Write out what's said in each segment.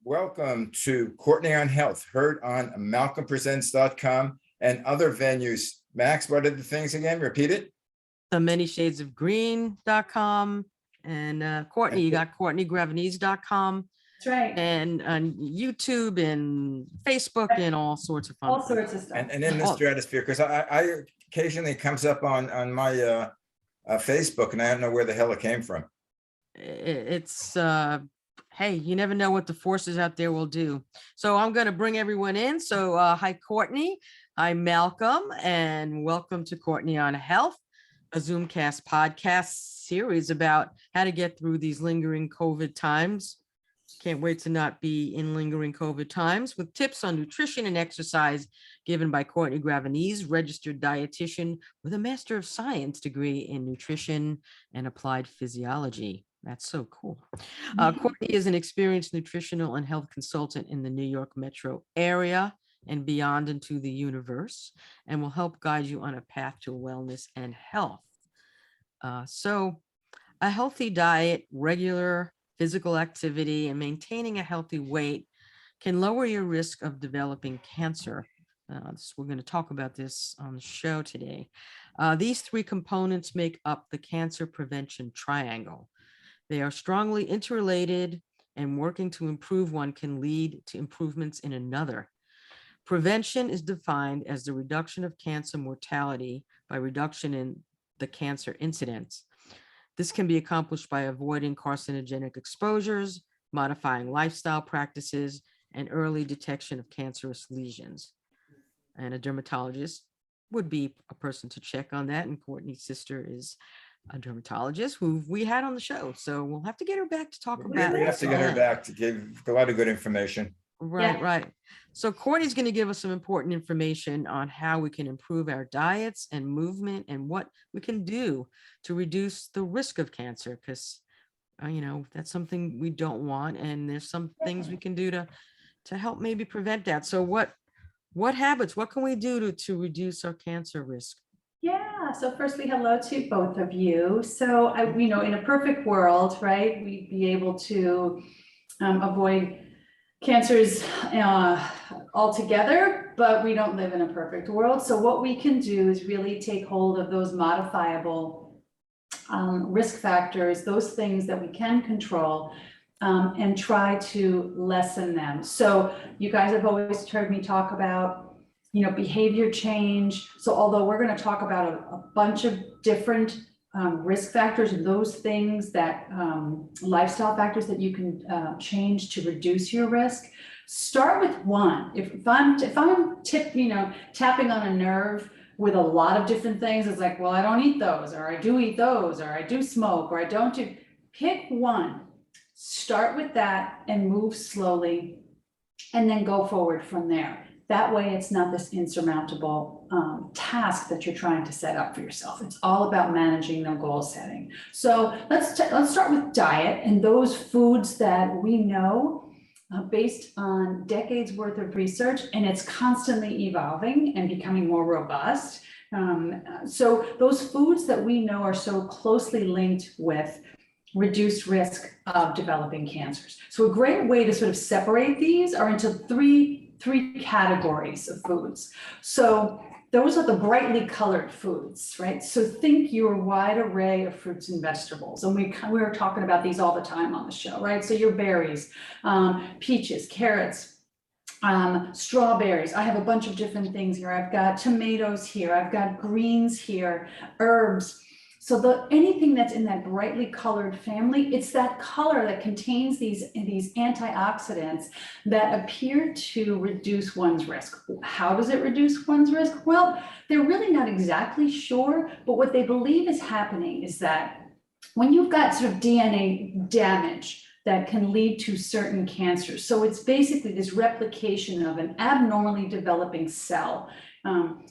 Welcome to Courtney on Health, heard on malcolmpresents.com and other venues. Max, what are the things again? Repeat it. The manyshadesofgreen.com and Courtney, you got CourtneyGravanese.com. That's right. And on YouTube and Facebook and all sorts of fun. All sorts of stuff. And in the stratosphere, because I occasionally comes up on my Facebook and I don't know where the hell it came from. It's hey, you never know what the forces out there will do. So I'm going to bring everyone in. So hi, Courtney. Hi, Malcolm, and welcome to Courtney on Health, a Zoomcast podcast series about how to get through these lingering COVID times. Can't wait to not be in lingering COVID times, with tips on nutrition and exercise given by Courtney Gravanese, registered dietitian with a Master of Science degree in nutrition and applied physiology. That's so cool. Courtney is an experienced nutritional and health consultant in the New York metro area and beyond into the universe, and will help guide you on a path to wellness and health. So a healthy diet, regular physical activity, and maintaining a healthy weight can lower your risk of developing cancer. We're going to talk about this on the show today. These three components make up the cancer prevention triangle. They are strongly interrelated, and working to improve one can lead to improvements in another. Prevention is defined as the reduction of cancer mortality by reduction in the cancer incidence. This can be accomplished by avoiding carcinogenic exposures, modifying lifestyle practices, and early detection of cancerous lesions. And a dermatologist would be a person to check on that. And Courtney's sister is a dermatologist who we had on the show. So we'll have to get her back to talk about it. We have to get her back to give a lot of good information. Right, right. So Courtney's going to give us some important information on how we can improve our diets and movement and what we can do to reduce the risk of cancer, because that's something we don't want, and there's some things we can do to help maybe prevent that. So what habits, what can we do to reduce our cancer risk? Yeah, so firstly, hello to both of you. So in a perfect world, right, we'd be able to avoid cancers altogether, but we don't live in a perfect world. So what we can do is really take hold of those modifiable risk factors, those things that we can control, and try to lessen them. So you guys have always heard me talk about behavior change. So although we're going to talk about a bunch of different risk factors and those things that lifestyle factors that you can change to reduce your risk, start with one. If I'm tapping on a nerve with a lot of different things, it's like, well, I don't eat those, or I do eat those, or I do smoke, or I don't do. Pick one, start with that and move slowly, and then go forward from there. That way it's not this insurmountable task that you're trying to set up for yourself. It's all about managing the goal setting. So let's start with diet and those foods that we know based on decades worth of research, and it's constantly evolving and becoming more robust. So those foods that we know are so closely linked with reduced risk of developing cancers. So a great way to sort of separate these are into three categories of foods. So those are the brightly colored foods, right? So think your wide array of fruits and vegetables. And we were talking about these all the time on the show, right? So your berries, peaches, carrots, strawberries. I have a bunch of different things here. I've got tomatoes here. I've got greens here, herbs. So anything that's in that brightly colored family, it's that color that contains these antioxidants that appear to reduce one's risk. How does it reduce one's risk? Well, they're really not exactly sure, but what they believe is happening is that when you've got sort of DNA damage that can lead to certain cancers, so it's basically this replication of an abnormally developing cell.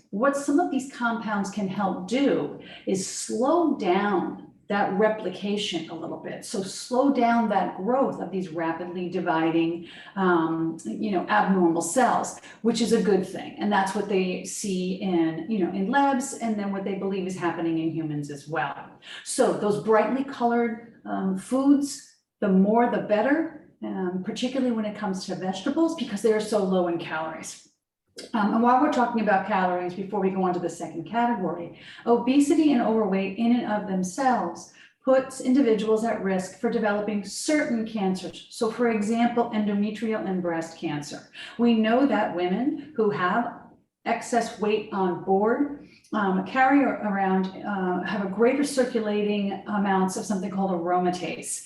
What some of these compounds can help do is slow down that replication a little bit. So slow down that growth of these rapidly dividing, abnormal cells, which is a good thing. And that's what they see in labs, and then what they believe is happening in humans as well. So those brightly colored foods, the more the better. particularly when it comes to vegetables, because they are so low in calories. And while we're talking about calories, before we go on to the second category, obesity and overweight in and of themselves puts individuals at risk for developing certain cancers. So for example, endometrial and breast cancer. We know that women who have excess weight on board carry around, have a greater circulating amounts of something called aromatase,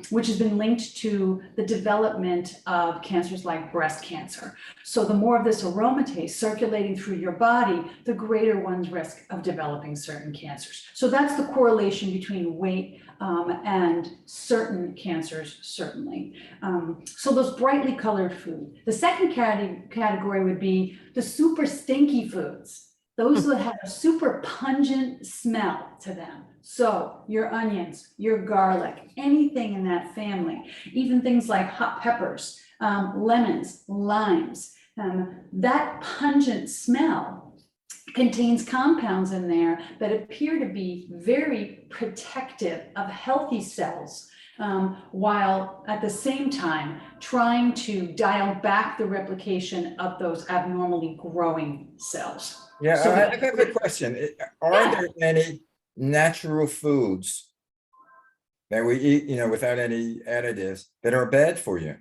which has been linked to the development of cancers like breast cancer. So the more of this aromatase circulating through your body, the greater one's risk of developing certain cancers. So that's the correlation between weight and certain cancers, certainly. So those brightly colored food. The second category would be the super stinky foods. Those that have a super pungent smell to them. So your onions, your garlic, anything in that family, even things like hot peppers, lemons, limes, that pungent smell contains compounds in there that appear to be very protective of healthy cells, while at the same time trying to dial back the replication of those abnormally growing cells. Yeah, So I have a question. Are there any natural foods that we eat, without any additives that are bad for you?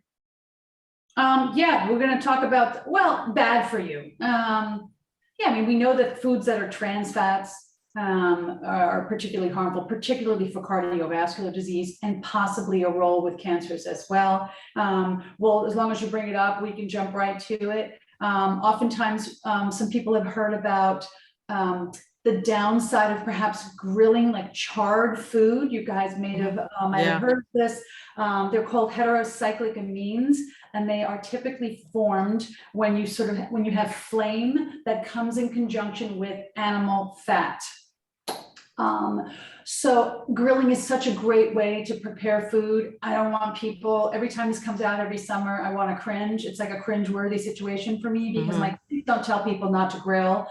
Yeah, we're going to talk about, well, bad for you. Yeah, I mean, we know that foods that are trans fats are particularly harmful, particularly for cardiovascular disease and possibly a role with cancers as well. Well, as long as you bring it up, we can jump right to it. Oftentimes, some people have heard about the downside of perhaps grilling like charred food. You guys might have heard of this. They're called heterocyclic amines, and they are typically formed when you have flame that comes in conjunction with animal fat. So grilling is such a great way to prepare food. I don't want people, every time this comes out every summer, I want to cringe. It's like a cringe-worthy situation for me because my kids don't tell people not to grill.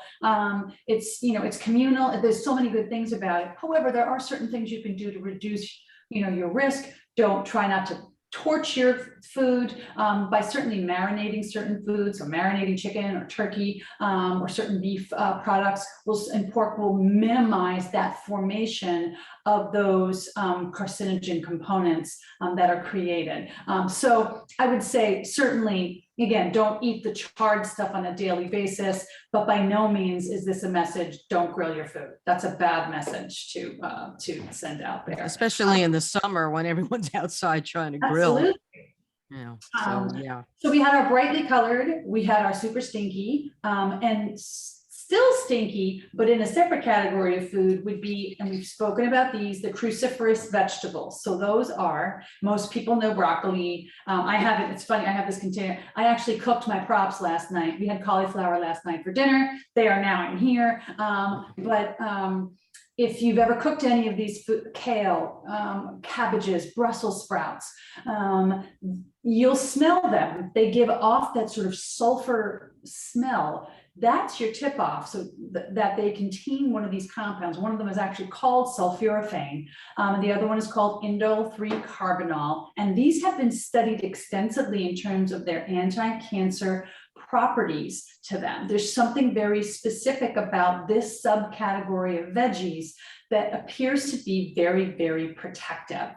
It's communal. There's so many good things about it. However, there are certain things you can do to reduce, your risk. Try not to torch your food by certainly marinating certain foods, so marinating chicken or turkey or certain beef products and pork will minimize that formation of those carcinogen components that are created. So I would say certainly, again, don't eat the charred stuff on a daily basis, but by no means is this a message, don't grill your food. That's a bad message to send out there. Especially in the summer when everyone's outside trying to grill. Absolutely. Yeah. So we had our brightly colored, we had our super stinky, and still stinky, but in a separate category of food would be, and we've spoken about these, the cruciferous vegetables. So those are, most people know broccoli. I have it, it's funny, I have this container. I actually cooked my props last night. We had cauliflower last night for dinner. They are now in here. If you've ever cooked any of these kale, cabbages, Brussels sprouts, you'll smell them. They give off that sort of sulfur smell. That's your tip off, so that they contain one of these compounds. One of them is actually called sulforaphane, and the other one is called indole-3-carbinol. And these have been studied extensively in terms of their anti-cancer properties to them. There's something very specific about this subcategory of veggies that appears to be very, very protective.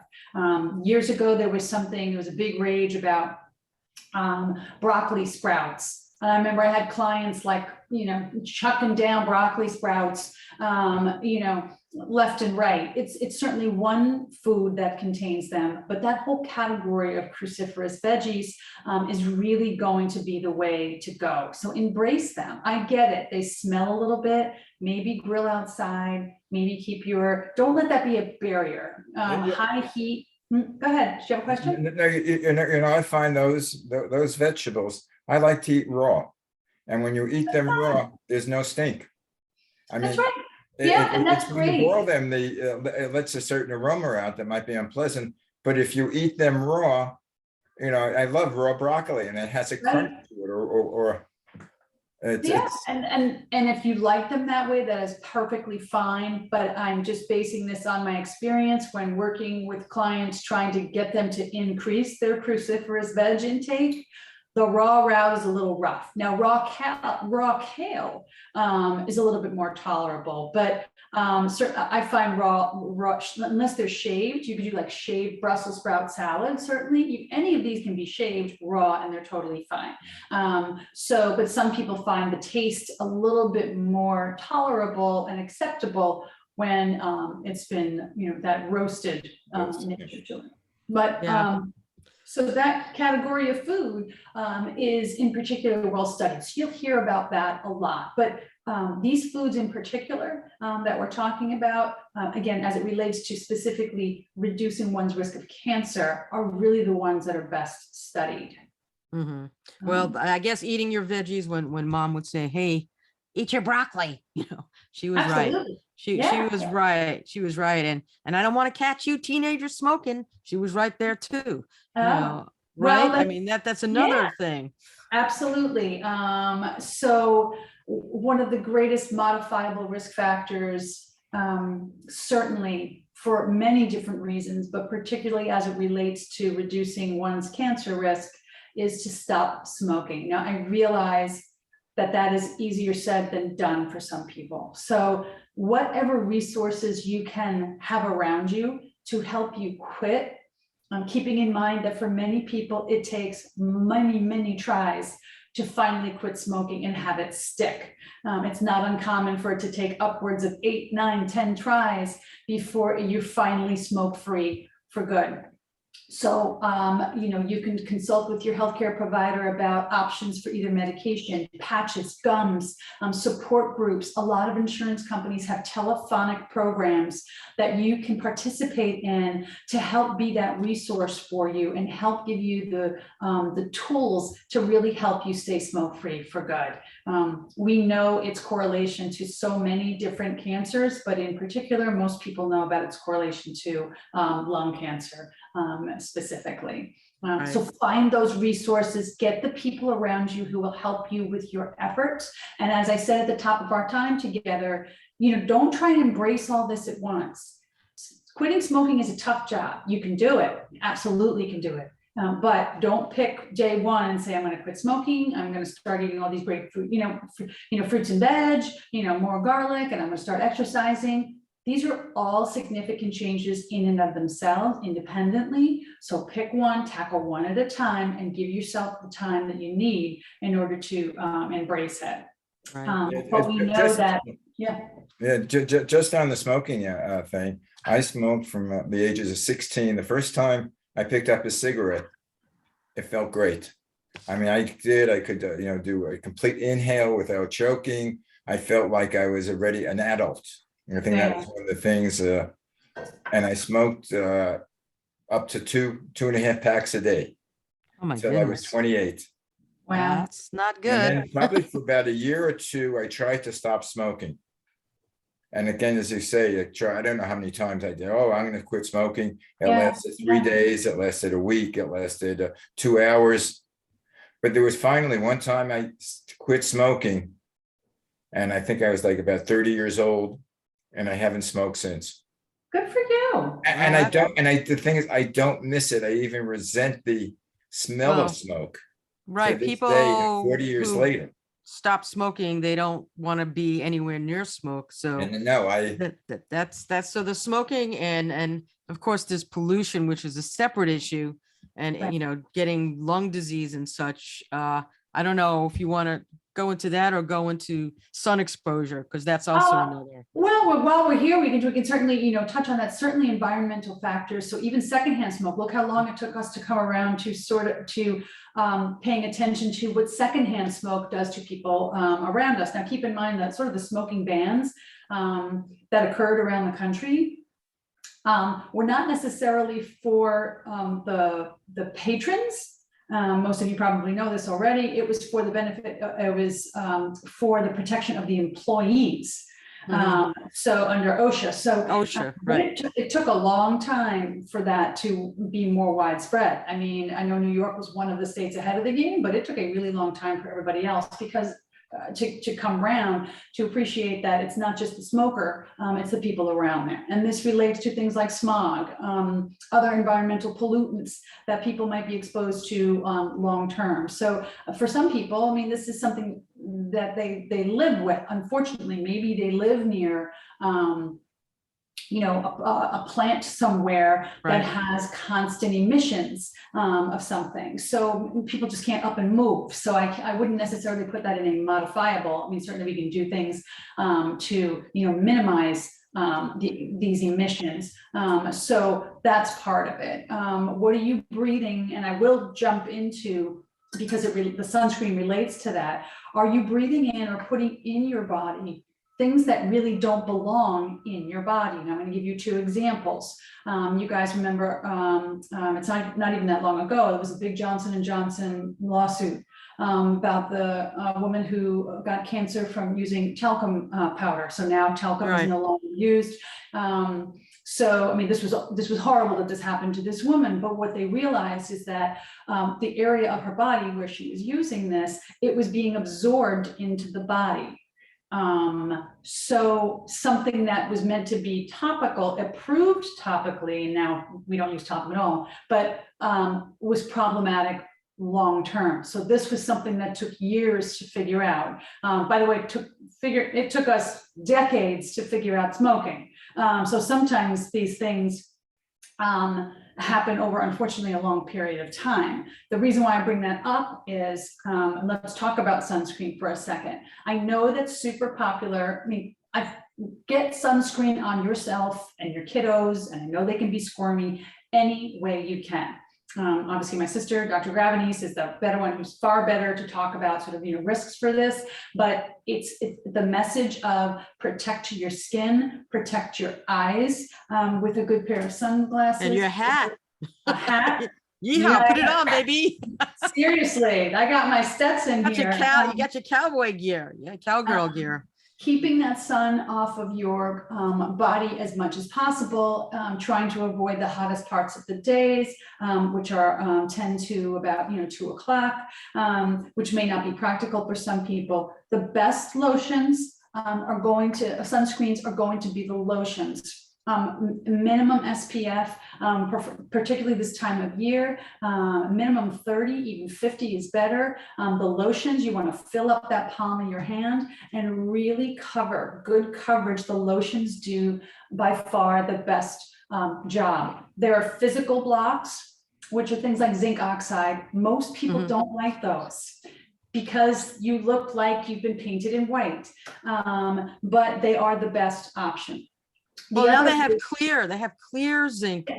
Years ago, there was a big rage about broccoli sprouts. And I remember I had clients chucking down broccoli sprouts, left and right. It's certainly one food that contains them, but that whole category of cruciferous veggies is really going to be the way to go. So embrace them. I get it. They smell a little bit, maybe grill outside, maybe don't let that be a barrier. High heat. Go ahead. Do you have a question? No, I find those vegetables, I like to eat raw. And when you eat them raw, there's no stink. That's right. Yeah, and that's when you great. boil them, it lets a certain aroma out that might be unpleasant. But if you eat them raw, I love raw broccoli and it has a crunch to it, or Yeah, It's and if you like them that way, that is perfectly fine, but I'm just basing this on my experience when working with clients, trying to get them to increase their cruciferous veg intake. The raw route is a little rough. Now, raw kale is a little bit more tolerable, but I find raw, unless they're shaved, you could do like shaved Brussels sprout salad, certainly. Any of these can be shaved raw and they're totally fine. But some people find the taste a little bit more tolerable and acceptable when it's been, that roasted nature to it. But Yeah. so that category of food is in particular well studied. So you'll hear about that a lot. But these foods in particular that we're talking about, again, as it relates to specifically reducing one's risk of cancer, are really the ones that are best studied. Well, I guess eating your veggies when mom would say, hey, eat your broccoli, she was right. Absolutely. She Yeah. was right. She was right. And I don't want to catch you teenagers smoking. She was right there too. Oh, Right. well, I mean, that's another thing. Absolutely. So one of the greatest modifiable risk factors, certainly for many different reasons, but particularly as it relates to reducing one's cancer risk, is to stop smoking. Now, I realize that that is easier said than done for some people. So whatever resources you can have around you to help you quit, keeping in mind that for many people, it takes many, many tries to finally quit smoking and have it stick. It's not uncommon for it to take upwards of 8, 9, 10 tries before you finally smoke free for good. So, you can consult with your healthcare provider about options for either medication, patches, gums, support groups. A lot of insurance companies have telephonic programs that you can participate in to help be that resource for you and help give you the tools to really help you stay smoke-free for good. We know its correlation to so many different cancers, but in particular, most people know about its correlation to lung cancer. Specifically. So find those resources, get the people around you who will help you with your efforts. And as I said at the top of our time together, don't try and embrace all this at once. Quitting smoking is a tough job. You can do it, absolutely can do it. But don't pick day one and say, I'm going to quit smoking. I'm going to start eating all these great fruit, fruits and veg, more garlic, and I'm going to start exercising. These are all significant changes in and of themselves independently. So pick one, tackle one at a time, and give yourself the time that you need in order to embrace it. But we know that, just on the smoking thing, I smoked from the ages of 16. The first time I picked up a cigarette, it felt great. I mean, I could, do a complete inhale without choking. I felt like I was already an adult. I think that was one of the things, and I smoked up to 2.5 packs a day until I was 28. Wow, that's not good. And then probably for about a year or two, I tried to stop smoking. And again, as you say, I don't know how many times I did. Oh, I'm going to quit smoking. It lasted 3 days. It lasted a week. It lasted 2 hours. But there was finally one time I quit smoking, and I think I was like about 30 years old. And I haven't smoked since. Good for you. And the thing is, I don't miss it. I even resent the smell of smoke. Right. People Day, 40 years later stop smoking. They don't want to be anywhere near smoke. So that's so the smoking and of course there's pollution, which is a separate issue, and getting lung disease and such. I don't know if you want to go into that or go into sun exposure, because that's also another. Well, while we're here, we can certainly, touch on that. Certainly environmental factors. So even secondhand smoke, look how long it took us to come around to paying attention to what secondhand smoke does to people around us. Now, keep in mind that sort of the smoking bans that occurred around the country were not necessarily for the patrons. Most of you probably know this already. It was for the benefit, it was for the protection of the employees. So under OSHA. So OSHA, right. It took a long time for that to be more widespread. I mean, I know New York was one of the states ahead of the game, but it took a really long time for everybody else because to come around to appreciate that it's not just the smoker, it's the people around there. And this relates to things like smog, other environmental pollutants that people might be exposed to long term. So for some people, I mean, this is something that they live with. Unfortunately, maybe they live near a plant somewhere Right. that has constant emissions of something. So people just can't up and move. So I wouldn't necessarily put that in a modifiable. I mean, certainly we can do things to, minimize these emissions. So that's part of it. What are you breathing? And I will jump into, because the sunscreen relates to that. Are you breathing in or putting in your body things that really don't belong in your body? And I'm going to give you 2 examples. You guys remember, it's not even that long ago, it was a big Johnson & Johnson lawsuit about the woman who got cancer from using talcum powder. So now talcum Right. is no longer used. So, I mean, this was horrible that this happened to this woman, but what they realized is that the area of her body where she was using this, it was being absorbed into the body. So something that was meant to be topical, approved topically, now we don't use talcum at all, but was problematic long term. So this was something that took years to figure out. By the way, it took us decades to figure out smoking. So sometimes these things happen over, unfortunately, a long period of time. The reason why I bring that up is, let's talk about sunscreen for a second. I know that's super popular. I mean, I get sunscreen on yourself and your kiddos, and I know they can be squirmy any way you can. Obviously, my sister, Dr. Gravenese, is the better one, who's far better to talk about sort of risks for this. But it's the message of protect your skin, protect your eyes with a good pair of sunglasses And your hat. A hat. Yeehaw, put it on, baby. Seriously, I got my Stetson Got here. you got your cowboy gear. Yeah, cowgirl gear. Keeping that sun off of your body as much as possible, trying to avoid the hottest parts of the days, which are 10 to about 2 o'clock, which may not be practical for some people. The best lotions sunscreens are going to be the lotions. Minimum SPF, particularly this time of year, minimum 30, even 50 is better. The lotions, you want to fill up that palm of your hand and really cover, good coverage. The lotions do by far the best job. There are physical blocks, which are things like zinc oxide. Most people don't like those, because you look like you've been painted in white, but they are the best option. Well, now they have clear zinc.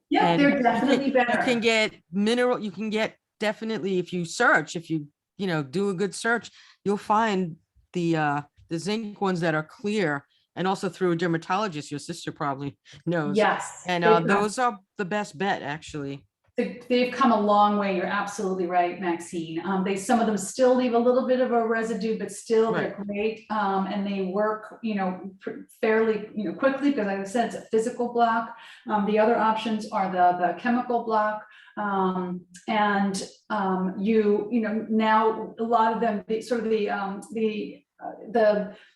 Yeah, they're definitely better. You can get mineral, you can get definitely, if you search, if you do a good search, you'll find the zinc ones that are clear, and also through a dermatologist, your sister probably knows. Yes. And those are the best bet, actually. They've come a long way. You're absolutely right, Maxine. Some of them still leave a little bit of a residue, but still they're great. And they work, fairly, quickly, because like I said, it's a physical block. The other options are the chemical block. Now a lot of them,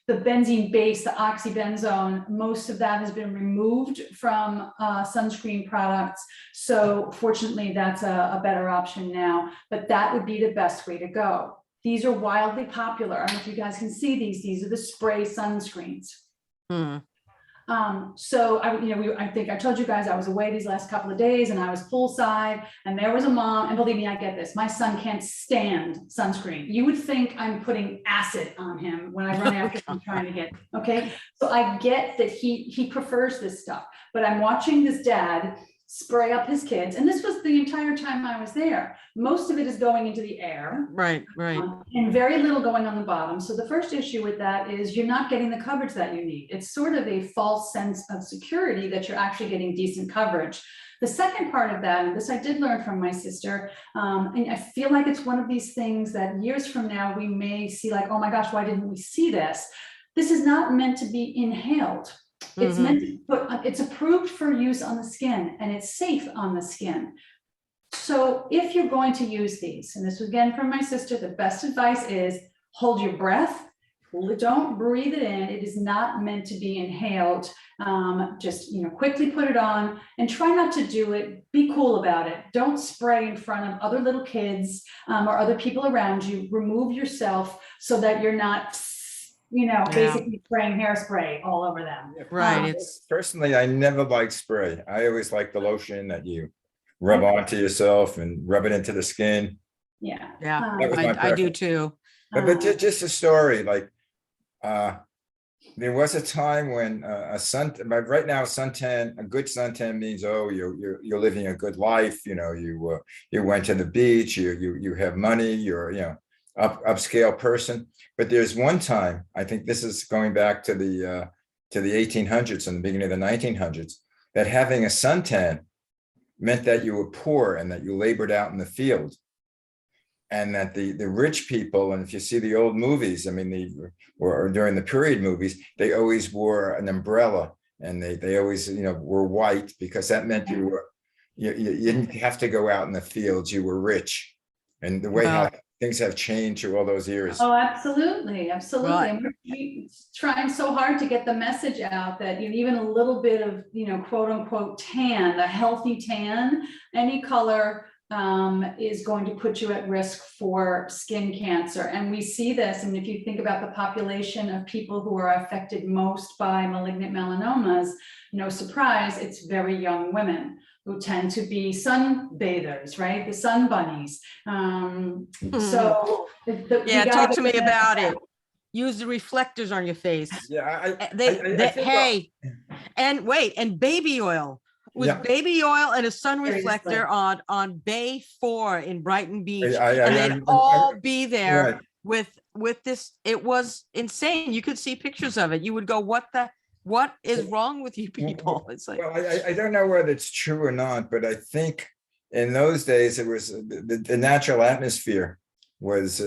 the benzene base, the oxybenzone, most of that has been removed from sunscreen products. So fortunately, that's a better option now, but that would be the best way to go. These are wildly popular. I don't know if you guys can see these. These are the spray sunscreens. So I think I told you guys I was away these last couple of days, and I was poolside, and there was a mom, and believe me, I get this. My son can't stand sunscreen. You would think I'm putting acid on him when I run after him trying to get, okay? So I get that he prefers this stuff, but I'm watching this dad spray up his kids, and this was the entire time I was there. Most of it is going into the air, right, and very little going on the bottom. So the first issue with that is you're not getting the coverage that you need. It's sort of a false sense of security that you're actually getting decent coverage. The second part of that, and this I did learn from my sister, and I feel like it's one of these things that years from now we may see like, oh my gosh, why didn't we see this? This is not meant to be inhaled. It's meant to it's approved for use on the skin, and it's safe on the skin. So if you're going to use these, and this was again from my sister, the best advice is hold your breath. Don't breathe it in. It is not meant to be inhaled. Just, quickly put it on and try not to do it. Be cool about it. Don't spray in front of other little kids or other people around you. Remove yourself so that you're not, basically spraying hairspray all over them. Right. It's Personally, I never liked spray. I always like the lotion that you rub onto yourself and rub it into the skin. Yeah. yeah. That was my I do preference. too. But just a story, like there was a time when but right now suntan, a good suntan means, oh, you're living a good life. You went to the beach, you have money, you're upscale person. But there's one time, I think this is going back to the 1800s and the beginning of the 1900s, that having a suntan meant that you were poor and that you labored out in the field. And that the rich people, and if you see the old movies, I mean, or during the period movies, they always wore an umbrella, and they always, were white, because that meant you didn't have to go out in the fields. You were rich. And the way how things have changed through all those years. Oh, absolutely. Absolutely. Well, And we're trying so hard to get the message out that even a little bit of, quote unquote tan, a healthy tan, any color, is going to put you at risk for skin cancer. And we see this. And if you think about the population of people who are affected most by malignant melanomas, no surprise, it's very young women who tend to be sunbathers, right? The sun bunnies. So yeah, talk to me about it. Use the reflectors on your face. Yeah, hey, and wait, and baby oil. With baby oil and a sun reflector on Bay 4 in Brighton Beach, and they'd all be there with this. It was insane. You could see pictures of it. You would go, what is wrong with you people? It's like, well, I don't know whether it's true or not, but I think in those days it was the natural atmosphere was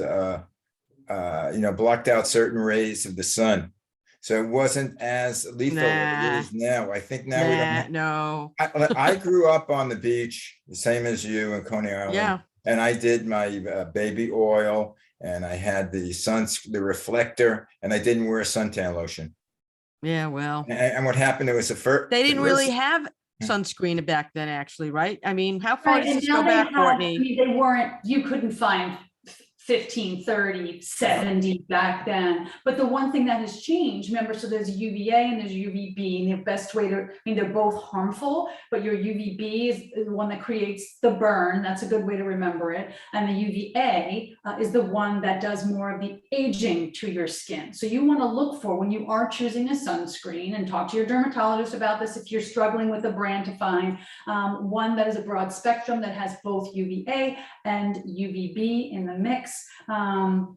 blocked out certain rays of the sun. So it wasn't as lethal as it is now. I think now we don't. No. I grew up on the beach, the same as you in Coney Island. Yeah. And I did my baby oil, and I had the reflector, and I didn't wear a suntan lotion. Yeah, well. And what happened? It was the first. They didn't really have sunscreen back then, actually, right? I mean, how far does this go back, Courtney? They weren't. You couldn't find 15, 30, 70 back then. But the one thing that has changed, remember, so there's UVA and there's UVB, and the best way to, they're both harmful, but your UVB is the one that creates the burn. That's a good way to remember it. And the UVA is the one that does more of the aging to your skin. So you want to look for, when you are choosing a sunscreen, and talk to your dermatologist about this if you're struggling with a brand, to find one that is a broad spectrum that has both UVA and UVB in the mix. And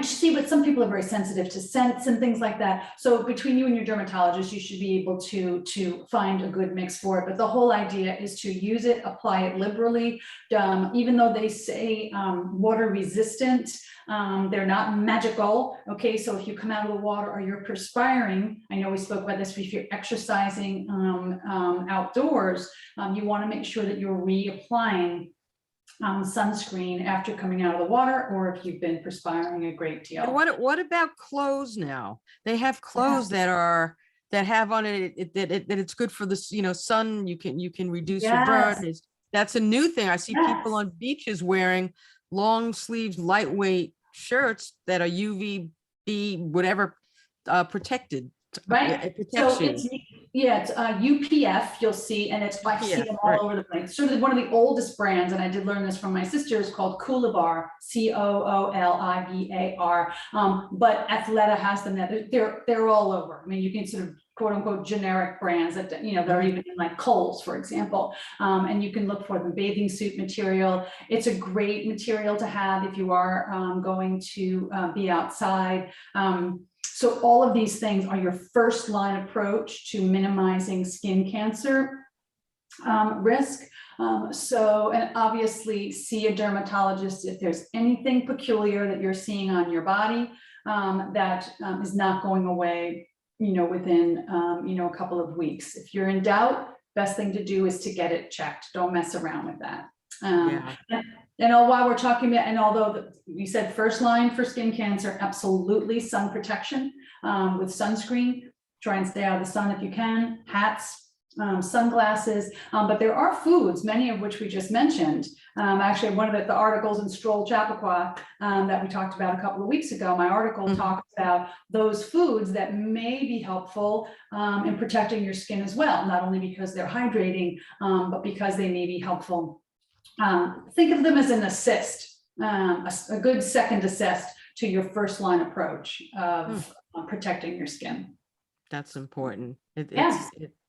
see, but some people are very sensitive to scents and things like that. So between you and your dermatologist, you should be able to find a good mix for it. But the whole idea is to use it, apply it liberally. Even though they say water resistant, they're not magical. Okay, so if you come out of the water or you're perspiring, I know we spoke about this, if you're exercising outdoors, you want to make sure that you're reapplying sunscreen after coming out of the water, or if you've been perspiring a great deal. What about clothes now? They have clothes that have on it that it's good for the sun. You can reduce your burn. That's a new thing. I see people on beaches wearing long sleeves, lightweight shirts that are UVB whatever protected. Right. So it's UPF, you'll see, and I see them all over the place. Sort of one of the oldest brands, and I did learn this from my sister, is called Coolibar, COOLIBAR. But Athleta has them. They're all over. I mean, you can sort of quote unquote generic brands that they're even in, like Kohl's, for example, and you can look for them. Bathing suit material. It's a great material to have if you are going to be outside. So all of these things are your first line approach to minimizing skin cancer risk. And obviously see a dermatologist if there's anything peculiar that you're seeing on your body that is not going away, within, a couple of weeks. If you're in doubt, best thing to do is to get it checked. Don't mess around with that. while we're talking about, and although you said first line for skin cancer, absolutely sun protection with sunscreen. Try and stay out of the sun if you can. Hats, sunglasses, but there are foods, many of which we just mentioned. Actually, one of the articles in Stroll Chappaqua that we talked about a couple of weeks ago, my article talks about those foods that may be helpful in protecting your skin as well, not only because they're hydrating, but because they may be helpful. Think of them as an assist, a good second assist to your first line approach of protecting your skin. That's important. Yeah.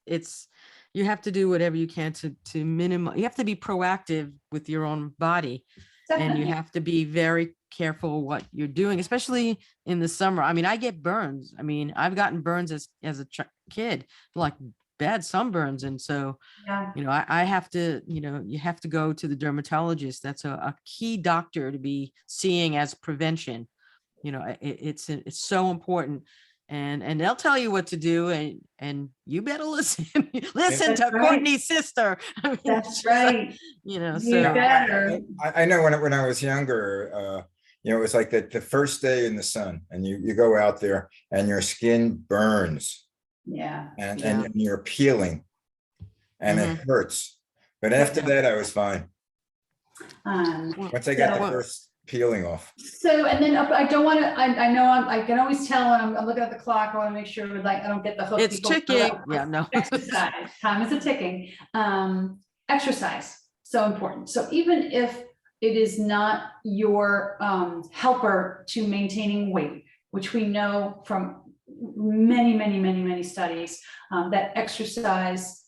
It's you have to do whatever you can to minimize. You have to be proactive with your own body, and you Definitely. have to be very careful what you're doing, especially in the summer. I mean, I get burns. I mean, I've gotten burns as a kid, like bad sunburns, and so Yeah. you know, I have to, you know, you have to go to the dermatologist. That's a key doctor to be seeing as prevention. You know, it's so important. And they'll tell you what to do, and you better listen. Listen That's to right. Courtney's sister. I mean, That's right. you know, You so better. I know when I was younger, you know, it was like the first day in the sun, and you go out there and your skin burns, Yeah. and Yeah. and you're peeling, and it hurts. But after Yeah. that, I was fine. Um, Once I got the So- first peeling off. So, and then I don't want to, I know I can always tell when I'm looking at the clock, I want to make sure like I don't get the hook. it's before- ticking. Yeah, no. Exercise, time is a ticking. Exercise, so important. So even if it is not your helper to maintaining weight, which we know from many studies, that exercise,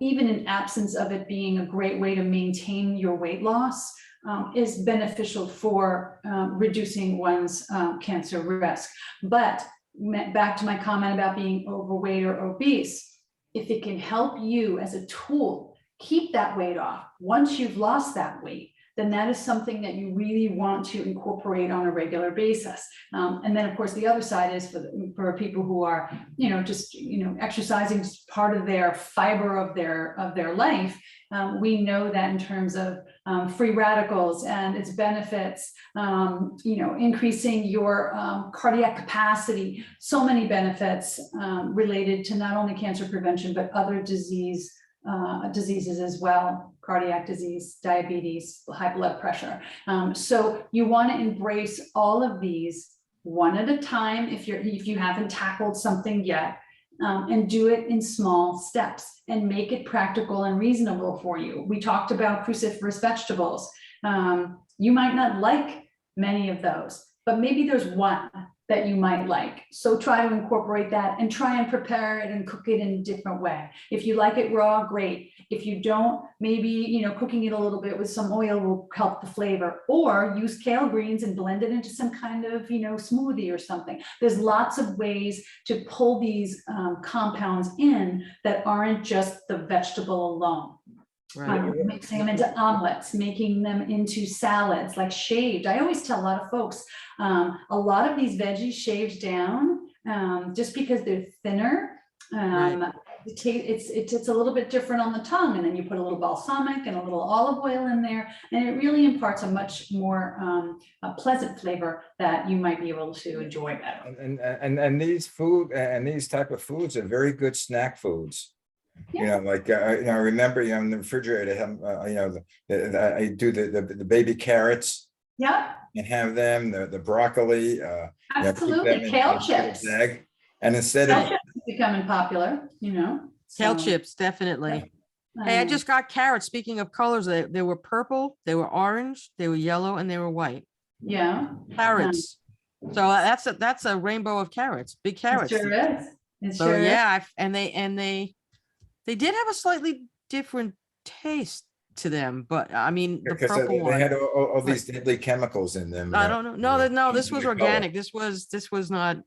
even in absence of it being a great way to maintain your weight loss, is beneficial for reducing one's cancer risk. But back to my comment about being overweight or obese, if it can help you as a tool keep that weight off once you've lost that weight, then that is something that you really want to incorporate on a regular basis. And then, of course, the other side is for people who are, you know, just, you know, exercising is part of their fiber of their life. We know that in terms of free radicals and its benefits, you know, increasing your cardiac capacity, so many benefits related to not only cancer prevention, but other diseases as well, cardiac disease, diabetes, high blood pressure. So you want to embrace all of these one at a time if you haven't tackled something yet, and do it in small steps and make it practical and reasonable for you. We talked about cruciferous vegetables. You might not like many of those, but maybe there's one that you might like. So try to incorporate that and try and prepare it and cook it in a different way. If you like it raw, great. If you don't, maybe, you know, cooking it a little bit with some oil will help the flavor, or use kale greens and blend it into some kind of, you know, smoothie or something. There's lots of ways to pull these compounds in that aren't just the vegetable alone. Right. Mixing them into omelets, making them into salads, like shaved. I always tell a lot of folks, a lot of these veggies shaved down, just because they're thinner. Right. It's a little bit different on the tongue, and then you put a little balsamic and a little olive oil in there, and it really imparts a much more a pleasant flavor that you might be able to enjoy better. And these food and these type of foods are very good snack foods. You know, like you know, I remember, you know, in the refrigerator, you know, I do the baby carrots Yeah, and have them, the broccoli. You know, keep absolutely. them in Kale a little chips. bag. And instead Kale of chips is becoming popular, you know. Kale so, chips, definitely. Hey, I just got carrots. Speaking of colors, they were purple, they were orange, they were yellow, and they were white. yeah. Carrots. So that's a rainbow of carrots, big It carrots. sure is. It So sure is. yeah, and they did have a slightly different taste to them, but I mean the because purple they one. had all these deadly chemicals in them. I don't know. No, this was the color. organic. This was not.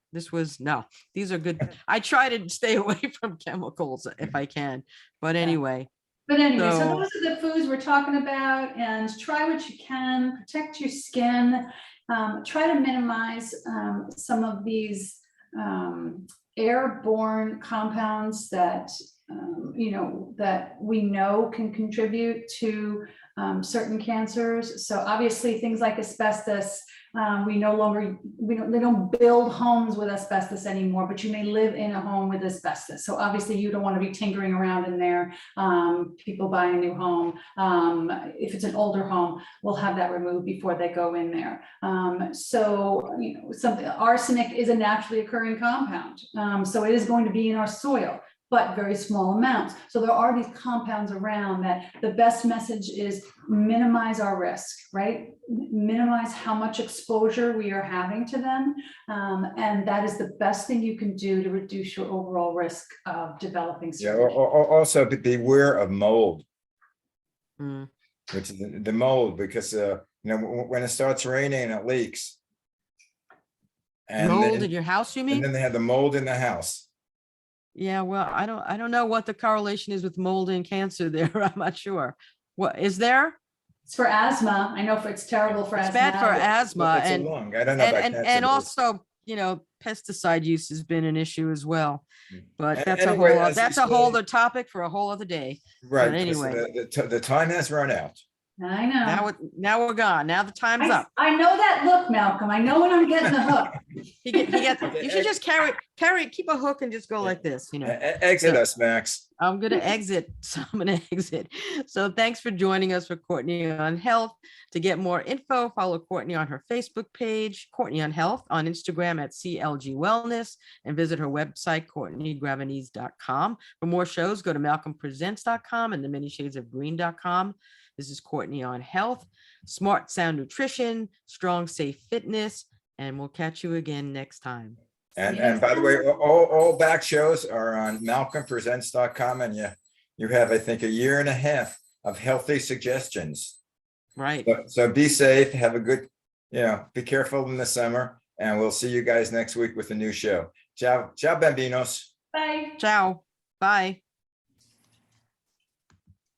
No. These are good. I try to stay away from chemicals if I can. But anyway, But anyway, so So- those are the foods we're talking about, and try what you can, protect your skin. Try to minimize some of these airborne compounds that you know, that we know can contribute to certain cancers. So obviously things like asbestos, they don't build homes with asbestos anymore, but you may live in a home with asbestos. So obviously you don't want to be tinkering around in there. People buy a new home. If it's an older home, we'll have that removed before they go in there. Arsenic is a naturally occurring compound. So it is going to be in our soil, but very small amounts. So there are these compounds around that the best message is minimize our risk, right? Minimize how much exposure we are having to them. And that is the best thing you can do to reduce your overall risk of developing. Yeah, also beware of mold, Mm. which is the mold, because when it starts raining, it leaks. And Mold then, in your house, you and mean? then they have the mold in the house. Yeah, well, I don't know what the correlation is with mold and cancer there. I'm not sure. What is there? It's for asthma. I know it's terrible for It's asthma. bad for asthma It's a and lung. I don't know about cancer, and but it's- also, pesticide use has been an issue as well. But that's Anyway, a whole as you that's a whole say- other topic for a whole other day. Right. But 'Cause anyway. the time has run out. I know. Now we're gone. Now the time's up. I know that look, Malcolm. I know when I'm getting the hook. You should just keep a hook and just go like this, Exit So- us, Max. I'm gonna exit. So I'm gonna exit. So thanks for joining us for Courtney on Health. To get more info, follow Courtney on her Facebook page, Courtney on Health, on Instagram at CLG Wellness, and visit her website, CourtneyGravenese.com. For more shows, go to MalcolmPresents.com and theManyShadesOfGreen.com. This is Courtney on Health, Smart Sound Nutrition, Strong Safe Fitness, and we'll catch you again next time. And by the way, all back shows are on MalcolmPresents.com, and you have, I think, a year and a half of healthy suggestions. Right. So be safe, have a good, be careful in the summer, and we'll see you guys next week with a new show. Ciao, bambinos. Bye. Ciao. Bye.